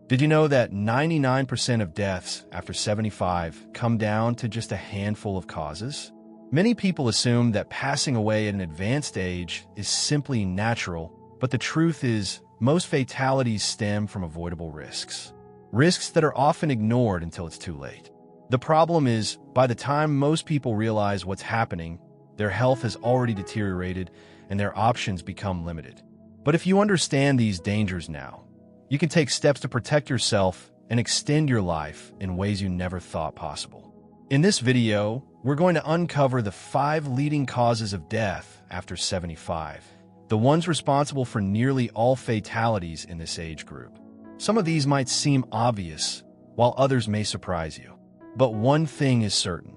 Did you know that 99% of deaths after 75 come down to just a handful of causes? Many people assume that passing away at an advanced age is simply natural, but the truth is, most fatalities stem from avoidable risks. Risks that are often ignored until it's too late. The problem is, by the time most people realize what's happening, their health has already deteriorated and their options become limited. But if you understand these dangers now, you can take steps to protect yourself and extend your life in ways you never thought possible. In this video, we're going to uncover the 5 leading causes of death after 75, the ones responsible for nearly all fatalities in this age group. Some of these might seem obvious, while others may surprise you. But one thing is certain: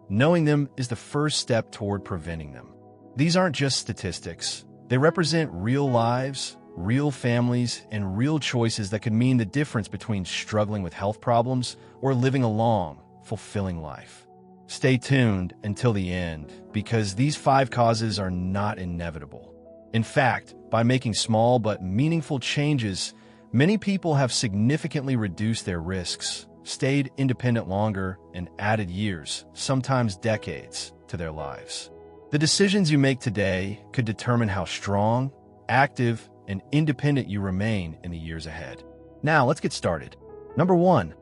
knowing them is the first step toward preventing them. These aren't just statistics. They represent real lives, real families, and real choices that could mean the difference between struggling with health problems or living a long, fulfilling life. Stay tuned until the end, because these 5 causes are not inevitable. In fact, by making small but meaningful changes, many people have significantly reduced their risks, stayed independent longer, and added years, sometimes decades, to their lives. The decisions you make today could determine how strong, active, and independent you remain in the years ahead. Now, let's get started. Number 1,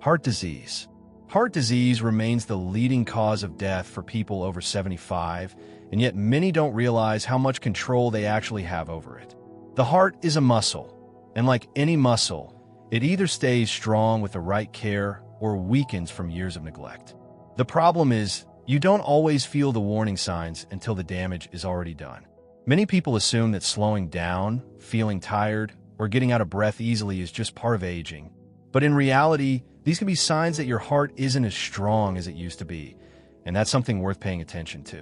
heart disease. Heart disease remains the leading cause of death for people over 75, and yet many don't realize how much control they actually have over it. The heart is a muscle, and like any muscle, it either stays strong with the right care or weakens from years of neglect. The problem is, you don't always feel the warning signs until the damage is already done. Many people assume that slowing down, feeling tired, or getting out of breath easily is just part of aging. But in reality, these can be signs that your heart isn't as strong as it used to be, and that's something worth paying attention to.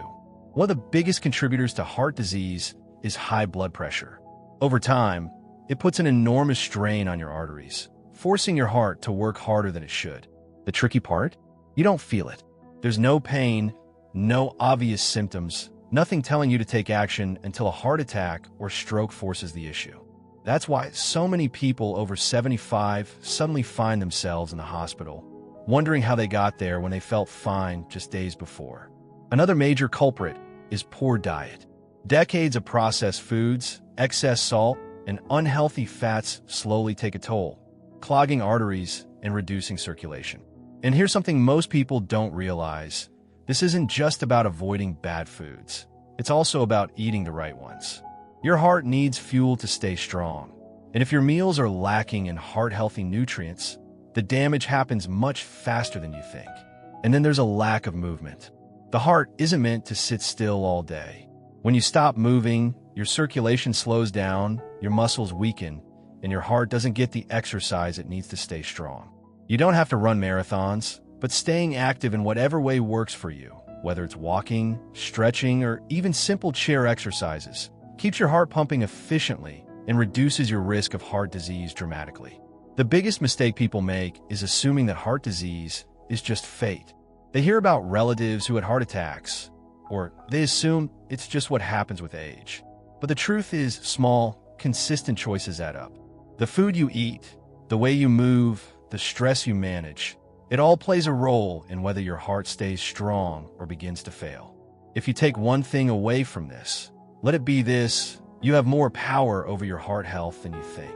One of the biggest contributors to heart disease is high blood pressure. Over time, it puts an enormous strain on your arteries, forcing your heart to work harder than it should. The tricky part? You don't feel it. There's no pain, no obvious symptoms, nothing telling you to take action until a heart attack or stroke forces the issue. That's why so many people over 75 suddenly find themselves in the hospital, wondering how they got there when they felt fine just days before. Another major culprit is poor diet. Decades of processed foods, excess salt, and unhealthy fats slowly take a toll, clogging arteries and reducing circulation. And here's something most people don't realize. This isn't just about avoiding bad foods. It's also about eating the right ones. Your heart needs fuel to stay strong. And if your meals are lacking in heart-healthy nutrients, the damage happens much faster than you think. And then there's a lack of movement. The heart isn't meant to sit still all day. When you stop moving, your circulation slows down, your muscles weaken, and your heart doesn't get the exercise it needs to stay strong. You don't have to run marathons, but staying active in whatever way works for you, whether it's walking, stretching, or even simple chair exercises, keeps your heart pumping efficiently and reduces your risk of heart disease dramatically. The biggest mistake people make is assuming that heart disease is just fate. They hear about relatives who had heart attacks, or they assume it's just what happens with age. But the truth is, small, consistent choices add up. The food you eat, the way you move, the stress you manage, it all plays a role in whether your heart stays strong or begins to fail. If you take one thing away from this, let it be this: you have more power over your heart health than you think.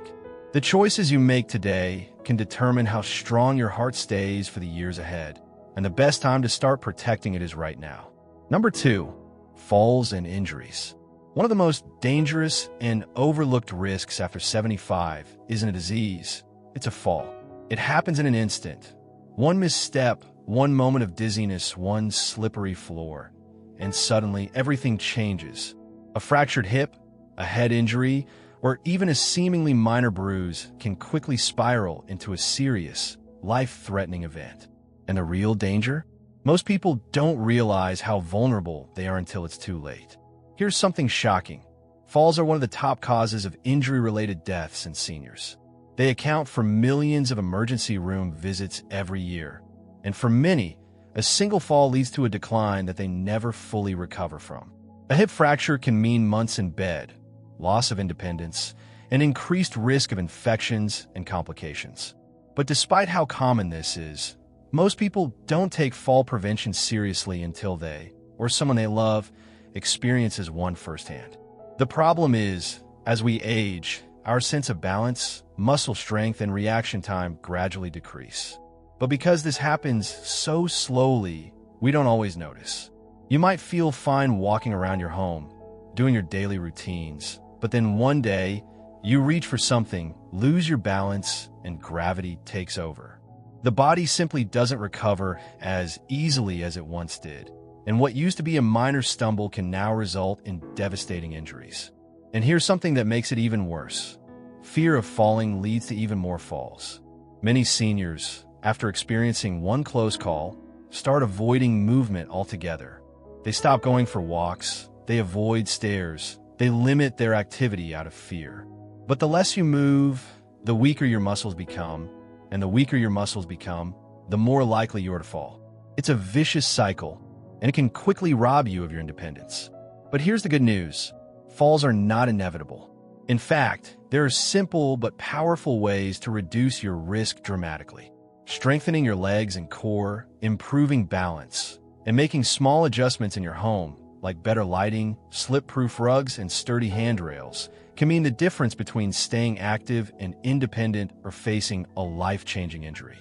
The choices you make today can determine how strong your heart stays for the years ahead, and the best time to start protecting it is right now. Number 2, falls and injuries. One of the most dangerous and overlooked risks after 75 isn't a disease, it's a fall. It happens in an instant. One misstep, one moment of dizziness, one slippery floor, and suddenly everything changes. A fractured hip, a head injury, or even a seemingly minor bruise can quickly spiral into a serious, life-threatening event. And the real danger? Most people don't realize how vulnerable they are until it's too late. Here's something shocking. Falls are one of the top causes of injury-related deaths in seniors. They account for millions of emergency room visits every year. And for many, a single fall leads to a decline that they never fully recover from. A hip fracture can mean months in bed, loss of independence, and increased risk of infections and complications. But despite how common this is, most people don't take fall prevention seriously until they, or someone they love, experiences one firsthand. The problem is, as we age, our sense of balance, muscle strength, and reaction time gradually decrease. But because this happens so slowly, we don't always notice. You might feel fine walking around your home, doing your daily routines, but then one day, you reach for something, lose your balance, and gravity takes over. The body simply doesn't recover as easily as it once did, and what used to be a minor stumble can now result in devastating injuries. And here's something that makes it even worse. Fear of falling leads to even more falls. Many seniors, after experiencing one close call, start avoiding movement altogether. They stop going for walks, they avoid stairs, they limit their activity out of fear. But the less you move, the weaker your muscles become, and the weaker your muscles become, the more likely you are to fall. It's a vicious cycle, and it can quickly rob you of your independence. But here's the good news. Falls are not inevitable. In fact, there are simple but powerful ways to reduce your risk dramatically. Strengthening your legs and core, improving balance, and making small adjustments in your home, like better lighting, slip-proof rugs, and sturdy handrails, can mean the difference between staying active and independent or facing a life-changing injury.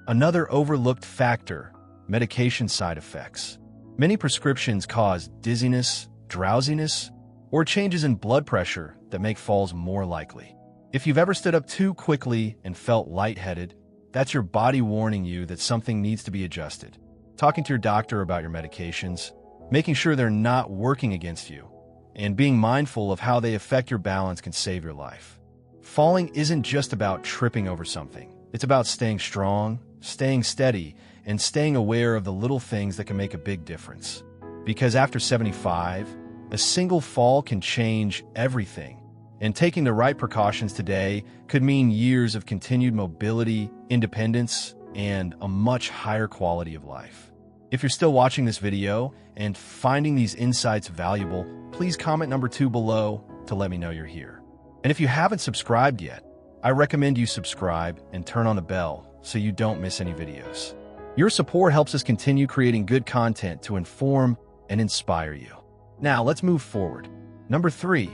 Another overlooked factor, medication side effects. Many prescriptions cause dizziness, drowsiness, or changes in blood pressure that make falls more likely. If you've ever stood up too quickly and felt lightheaded, that's your body warning you that something needs to be adjusted. Talking to your doctor about your medications, making sure they're not working against you, and being mindful of how they affect your balance can save your life. Falling isn't just about tripping over something. It's about staying strong, staying steady, and staying aware of the little things that can make a big difference. Because after 75, a single fall can change everything. And taking the right precautions today could mean years of continued mobility, independence, and a much higher quality of life. If you're still watching this video and finding these insights valuable, please comment number 2 below to let me know you're here. And if you haven't subscribed yet, I recommend you subscribe and turn on the bell so you don't miss any videos. Your support helps us continue creating good content to inform and inspire you. Now, let's move forward. Number 3,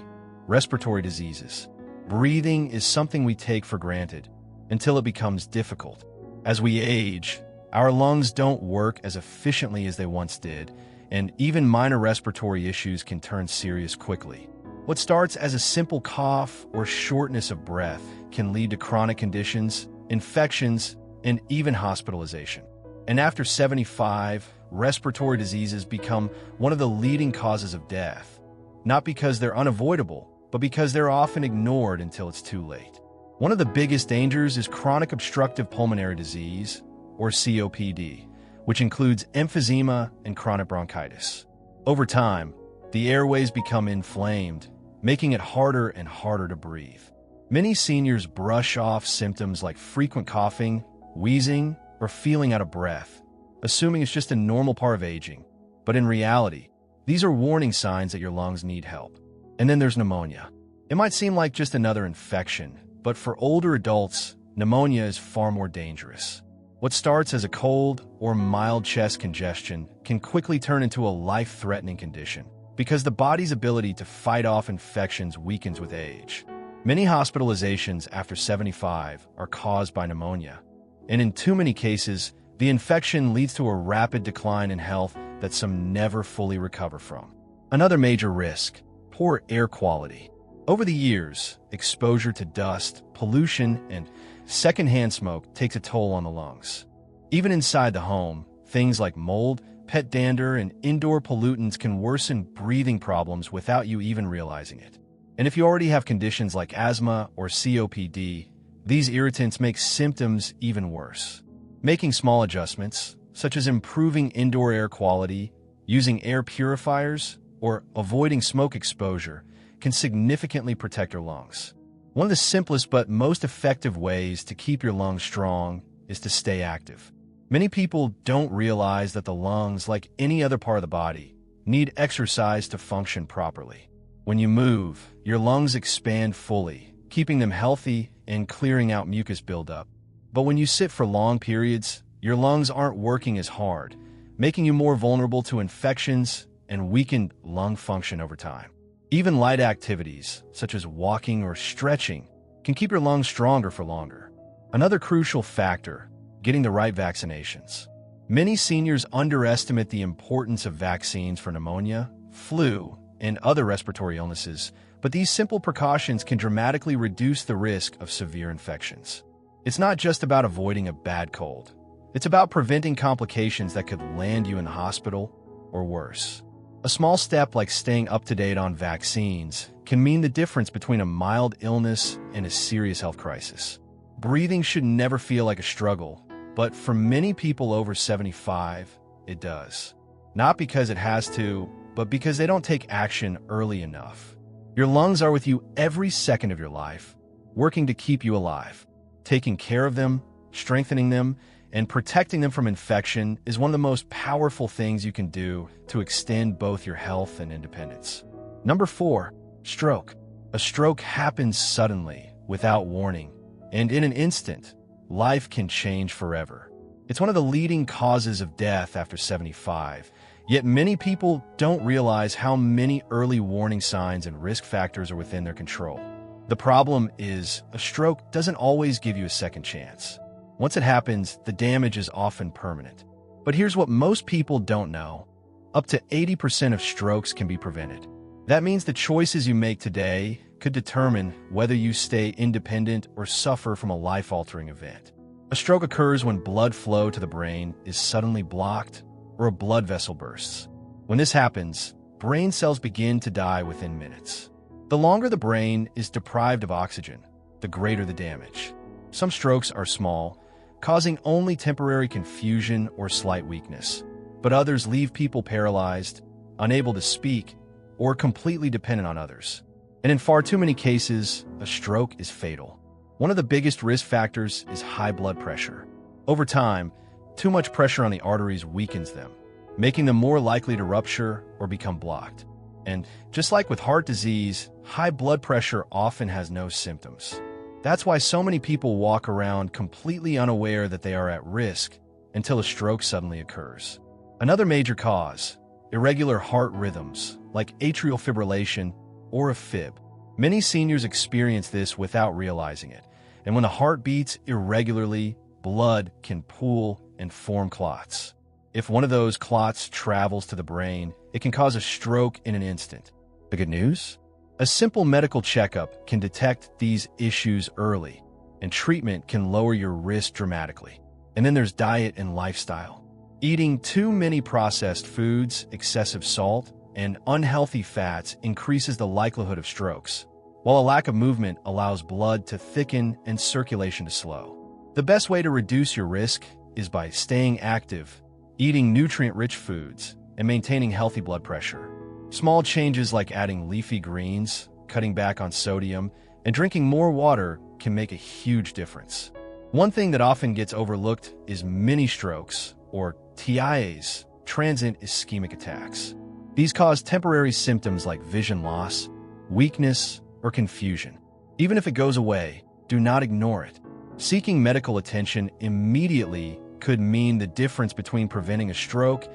respiratory diseases. Breathing is something we take for granted until it becomes difficult. As we age, our lungs don't work as efficiently as they once did, and even minor respiratory issues can turn serious quickly. What starts as a simple cough or shortness of breath can lead to chronic conditions, infections, and even hospitalization. And after 75, respiratory diseases become one of the leading causes of death, not because they're unavoidable, but because they're often ignored until it's too late. One of the biggest dangers is chronic obstructive pulmonary disease, or COPD, which includes emphysema and chronic bronchitis. Over time, the airways become inflamed, making it harder and harder to breathe. Many seniors brush off symptoms like frequent coughing, wheezing, or feeling out of breath, assuming it's just a normal part of aging. But in reality, these are warning signs that your lungs need help. And then there's pneumonia. It might seem like just another infection, but for older adults, pneumonia is far more dangerous. What starts as a cold or mild chest congestion can quickly turn into a life-threatening condition because the body's ability to fight off infections weakens with age. Many hospitalizations after 75 are caused by pneumonia, and in too many cases, the infection leads to a rapid decline in health that some never fully recover from. Another major risk, poor air quality. Over the years, exposure to dust, pollution, and secondhand smoke takes a toll on the lungs. Even inside the home, things like mold, pet dander, and indoor pollutants can worsen breathing problems without you even realizing it. And if you already have conditions like asthma or COPD, these irritants make symptoms even worse. Making small adjustments, such as improving indoor air quality, using air purifiers, or avoiding smoke exposure, can significantly protect your lungs. One of the simplest but most effective ways to keep your lungs strong is to stay active. Many people don't realize that the lungs, like any other part of the body, need exercise to function properly. When you move, your lungs expand fully, keeping them healthy and clearing out mucus buildup. But when you sit for long periods, your lungs aren't working as hard, making you more vulnerable to infections and weakened lung function over time. Even light activities, such as walking or stretching, can keep your lungs stronger for longer. Another crucial factor, getting the right vaccinations. Many seniors underestimate the importance of vaccines for pneumonia, flu, and other respiratory illnesses, but these simple precautions can dramatically reduce the risk of severe infections. It's not just about avoiding a bad cold. It's about preventing complications that could land you in the hospital or worse. A small step like staying up to date on vaccines can mean the difference between a mild illness and a serious health crisis. Breathing should never feel like a struggle, but for many people over 75, it does. Not because it has to, but because they don't take action early enough. Your lungs are with you every second of your life, working to keep you alive. Taking care of them, strengthening them, and protecting them from infection is one of the most powerful things you can do to extend both your health and independence. Number 4, stroke. A stroke happens suddenly, without warning, and in an instant, life can change forever. It's one of the leading causes of death after 75, yet many people don't realize how many early warning signs and risk factors are within their control. The problem is, a stroke doesn't always give you a second chance. Once it happens, the damage is often permanent. But here's what most people don't know. Up to 80% of strokes can be prevented. That means the choices you make today could determine whether you stay independent or suffer from a life-altering event. A stroke occurs when blood flow to the brain is suddenly blocked or a blood vessel bursts. When this happens, brain cells begin to die within minutes. The longer the brain is deprived of oxygen, the greater the damage. Some strokes are small, causing only temporary confusion or slight weakness, but others leave people paralyzed, unable to speak, or completely dependent on others. And in far too many cases, a stroke is fatal. One of the biggest risk factors is high blood pressure. Over time, too much pressure on the arteries weakens them, making them more likely to rupture or become blocked. And just like with heart disease, high blood pressure often has no symptoms. That's why so many people walk around completely unaware that they are at risk until a stroke suddenly occurs. Another major cause, irregular heart rhythms, like atrial fibrillation or a fib. Many seniors experience this without realizing it, and when the heart beats irregularly, blood can pool and form clots. If one of those clots travels to the brain, it can cause a stroke in an instant. The good news? A simple medical checkup can detect these issues early, and treatment can lower your risk dramatically. And then there's diet and lifestyle. Eating too many processed foods, excessive salt, and unhealthy fats increases the likelihood of strokes, while a lack of movement allows blood to thicken and circulation to slow. The best way to reduce your risk is by staying active, eating nutrient-rich foods, and maintaining healthy blood pressure. Small changes like adding leafy greens, cutting back on sodium, and drinking more water can make a huge difference. One thing that often gets overlooked is mini strokes, or TIAs, transient ischemic attacks. These cause temporary symptoms like vision loss, weakness, or confusion. Even if it goes away, do not ignore it. Seeking medical attention immediately could mean the difference between preventing a stroke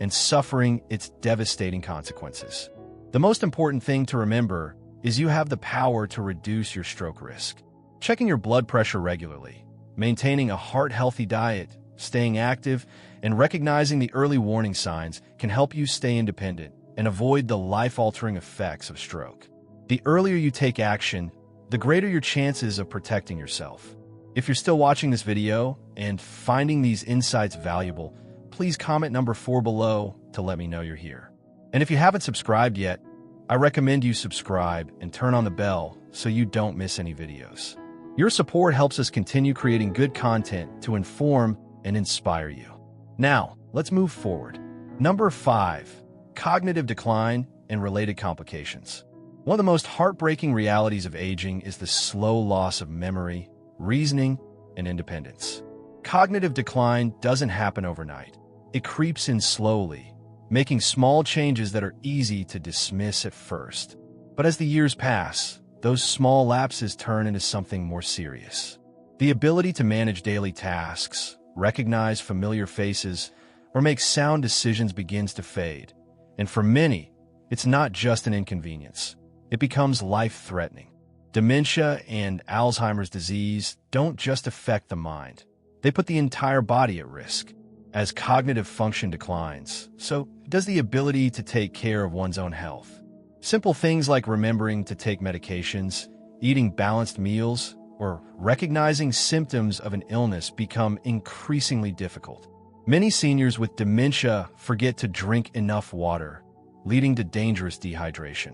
and suffering its devastating consequences. The most important thing to remember is you have the power to reduce your stroke risk. Checking your blood pressure regularly, maintaining a heart-healthy diet, staying active, and recognizing the early warning signs can help you stay independent and avoid the life-altering effects of stroke. The earlier you take action, the greater your chances of protecting yourself. If you're still watching this video and finding these insights valuable, please comment number 4 below to let me know you're here. And if you haven't subscribed yet, I recommend you subscribe and turn on the bell so you don't miss any videos. Your support helps us continue creating good content to inform and inspire you. Now, let's move forward. Number 5, cognitive decline and related complications. One of the most heartbreaking realities of aging is the slow loss of memory, reasoning, and independence. Cognitive decline doesn't happen overnight. It creeps in slowly, making small changes that are easy to dismiss at first. But as the years pass, those small lapses turn into something more serious. The ability to manage daily tasks, recognize familiar faces, or make sound decisions begins to fade. And for many, it's not just an inconvenience. It becomes life-threatening. Dementia and Alzheimer's disease don't just affect the mind. They put the entire body at risk. As cognitive function declines, so does the ability to take care of one's own health. Simple things like remembering to take medications, eating balanced meals, or recognizing symptoms of an illness become increasingly difficult. Many seniors with dementia forget to drink enough water, leading to dangerous dehydration.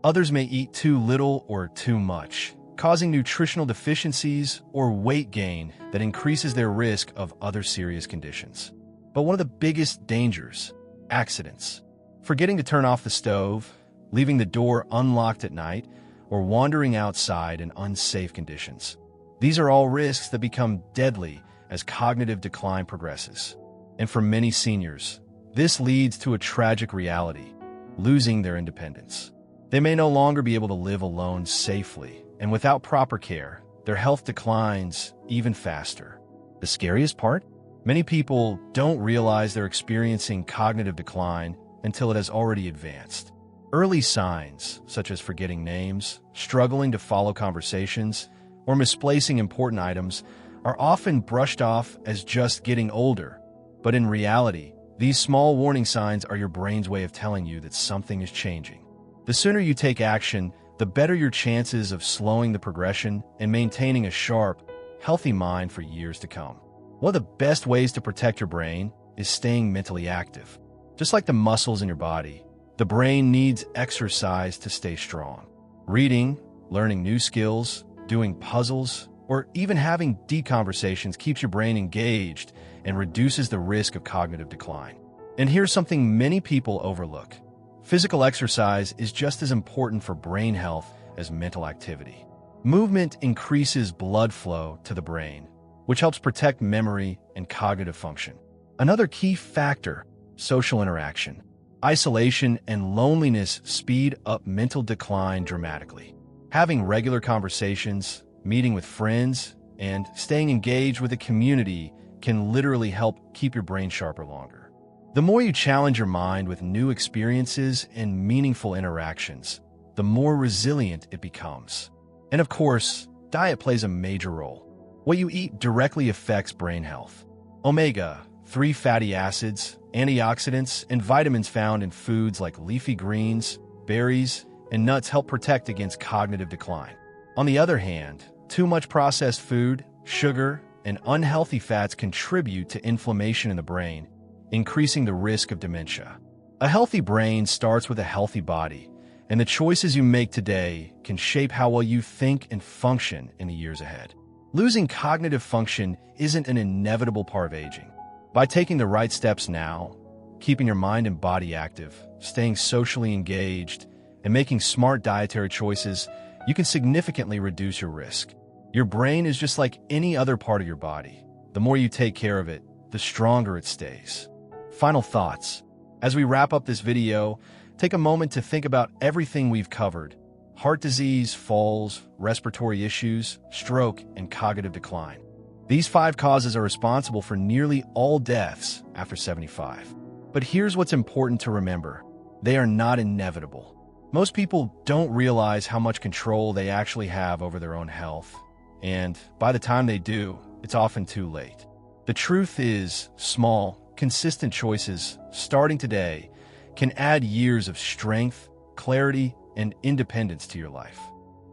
Others may eat too little or too much, causing nutritional deficiencies or weight gain that increases their risk of other serious conditions. But one of the biggest dangers, accidents. Forgetting to turn off the stove, leaving the door unlocked at night, or wandering outside in unsafe conditions. These are all risks that become deadly as cognitive decline progresses. And for many seniors, this leads to a tragic reality, losing their independence. They may no longer be able to live alone safely, and without proper care, their health declines even faster. The scariest part? Many people don't realize they're experiencing cognitive decline until it has already advanced. Early signs, such as forgetting names, struggling to follow conversations, or misplacing important items, are often brushed off as just getting older. But in reality, these small warning signs are your brain's way of telling you that something is changing. The sooner you take action, the better your chances of slowing the progression and maintaining a sharp, healthy mind for years to come. One of the best ways to protect your brain is staying mentally active. Just like the muscles in your body, the brain needs exercise to stay strong. Reading, learning new skills, doing puzzles, or even having deep conversations keeps your brain engaged and reduces the risk of cognitive decline. And here's something many people overlook. Physical exercise is just as important for brain health as mental activity. Movement increases blood flow to the brain, which helps protect memory and cognitive function. Another key factor, social interaction. Isolation and loneliness speed up mental decline dramatically. Having regular conversations, meeting with friends, and staying engaged with a community can literally help keep your brain sharper longer. The more you challenge your mind with new experiences and meaningful interactions, the more resilient it becomes. And of course, diet plays a major role. What you eat directly affects brain health. Omega-3 fatty acids, antioxidants, and vitamins found in foods like leafy greens, berries, and nuts help protect against cognitive decline. On the other hand, too much processed food, sugar, and unhealthy fats contribute to inflammation in the brain, increasing the risk of dementia. A healthy brain starts with a healthy body, and the choices you make today can shape how well you think and function in the years ahead. Losing cognitive function isn't an inevitable part of aging. By taking the right steps now, keeping your mind and body active, staying socially engaged, and making smart dietary choices, you can significantly reduce your risk. Your brain is just like any other part of your body. The more you take care of it, the stronger it stays. Final thoughts. As we wrap up this video, take a moment to think about everything we've covered. Heart disease, falls, respiratory issues, stroke, and cognitive decline. These 5 causes are responsible for nearly all deaths after 75. But here's what's important to remember. They are not inevitable. Most people don't realize how much control they actually have over their own health. And by the time they do, it's often too late. The truth is, small, consistent choices, starting today, can add years of strength, clarity, and independence to your life.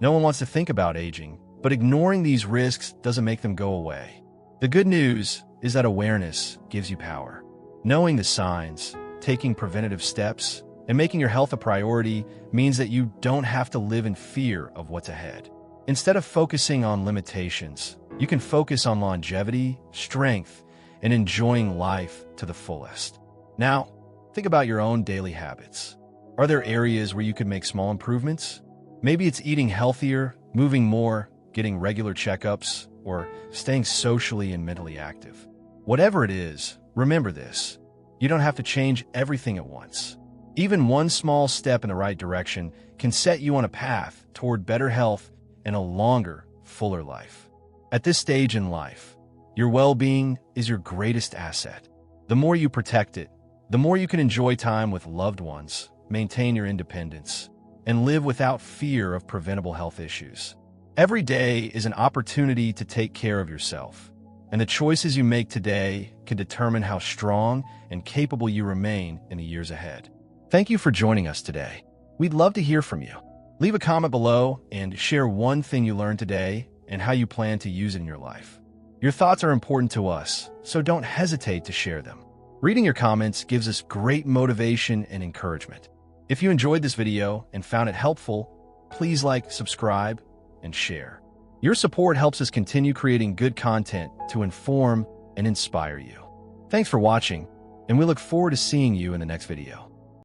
No one wants to think about aging, but ignoring these risks doesn't make them go away. The good news is that awareness gives you power. Knowing the signs, taking preventative steps, and making your health a priority means that you don't have to live in fear of what's ahead. Instead of focusing on limitations, you can focus on longevity, strength, and enjoying life to the fullest. Now, think about your own daily habits. Are there areas where you could make small improvements? Maybe it's eating healthier, moving more, getting regular checkups, or staying socially and mentally active. Whatever it is, remember this. You don't have to change everything at once. Even one small step in the right direction can set you on a path toward better health and a longer, fuller life. At this stage in life, your well-being is your greatest asset. The more you protect it, the more you can enjoy time with loved ones, maintain your independence, and live without fear of preventable health issues. Every day is an opportunity to take care of yourself, and the choices you make today can determine how strong and capable you remain in the years ahead. Thank you for joining us today. We'd love to hear from you. Leave a comment below and share one thing you learned today and how you plan to use it in your life. Your thoughts are important to us, so don't hesitate to share them. Reading your comments gives us great motivation and encouragement. If you enjoyed this video and found it helpful, please like, subscribe, and share. Your support helps us continue creating good content to inform and inspire you. Thanks for watching, and we look forward to seeing you in the next video.